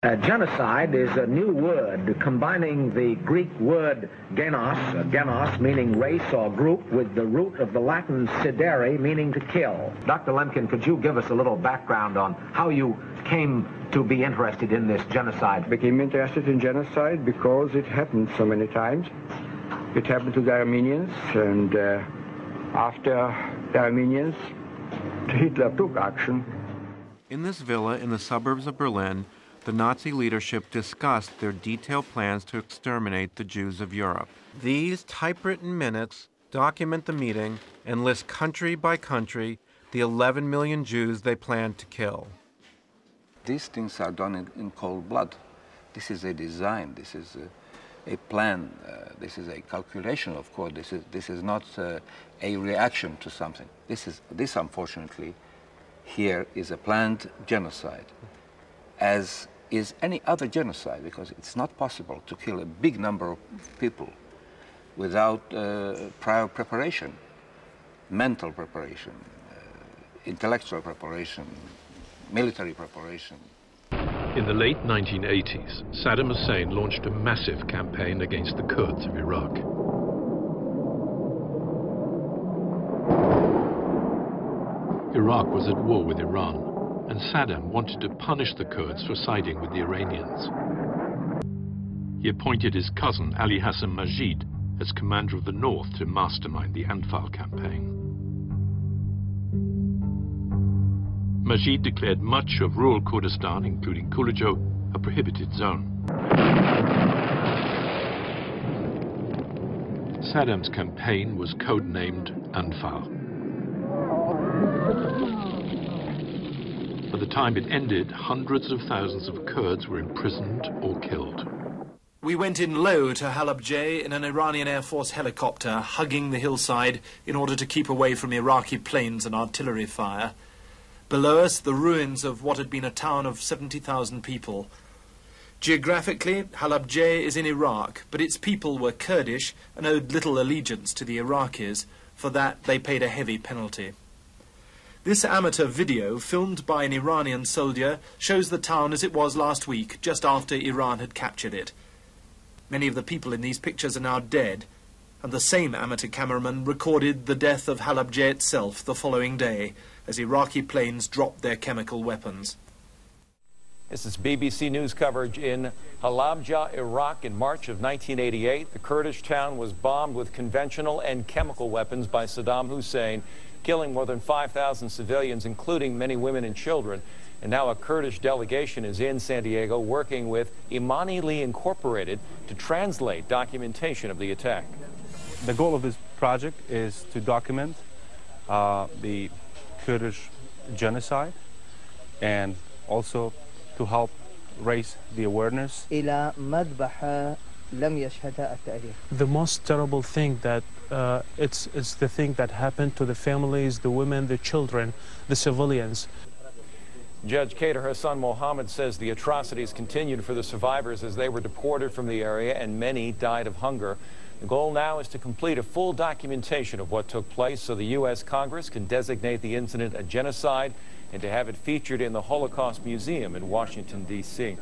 Genocide is a new word combining the Greek word genos meaning race or group, with the root of the Latin sidere, meaning to kill. Dr. Lemkin, could you give us a little background on how you came to be interested in this genocide? I became interested in genocide because it happened so many times. It happened to the Armenians, and after the Armenians, Hitler took action. In this villa in the suburbs of Berlin, the Nazi leadership discussed their detailed plans to exterminate the Jews of Europe. These typewritten minutes document the meeting and list country by country the 11 million Jews they planned to kill. These things are done in cold blood. This is a design, this is a plan, this is a calculation, of course. This is not a reaction to something. This unfortunately, here is a planned genocide, as is any other genocide, because it's not possible to kill a big number of people without prior preparation, mental preparation, intellectual preparation, military preparation. In the late 1980s, Saddam Hussein launched a massive campaign against the Kurds of Iraq. Iraq was at war with Iran, and Saddam wanted to punish the Kurds for siding with the Iranians. He appointed his cousin Ali Hassan Majid as commander of the North to mastermind the Anfal campaign. Majid declared much of rural Kurdistan, including Kulujo, a prohibited zone. Saddam's campaign was codenamed Anfal. By the time it ended, hundreds of thousands of Kurds were imprisoned or killed. We went in low to Halabja in an Iranian Air Force helicopter, hugging the hillside in order to keep away from Iraqi planes and artillery fire. Below us, the ruins of what had been a town of 70,000 people. Geographically, Halabja is in Iraq, but its people were Kurdish and owed little allegiance to the Iraqis. For that, they paid a heavy penalty. This amateur video, filmed by an Iranian soldier, shows the town as it was last week, just after Iran had captured it. Many of the people in these pictures are now dead, and the same amateur cameraman recorded the death of Halabja itself the following day, as Iraqi planes dropped their chemical weapons. This is BBC News coverage in Halabja, Iraq in March of 1988. The Kurdish town was bombed with conventional and chemical weapons by Saddam Hussein, killing more than 5,000 civilians, including many women and children. And now a Kurdish delegation is in San Diego working with Imani Incorporated to translate documentation of the attack. The goal of this project is to document the Kurdish genocide and also to help raise the awareness. The most terrible thing that it's the thing that happened to the families, the women, the children, the civilians. Judge Kader Hassan Mohammed says the atrocities continued for the survivors as they were deported from the area, and many died of hunger. The goal now is to complete a full documentation of what took place so the U.S. Congress can designate the incident a genocide and to have it featured in the Holocaust Museum in Washington, D.C.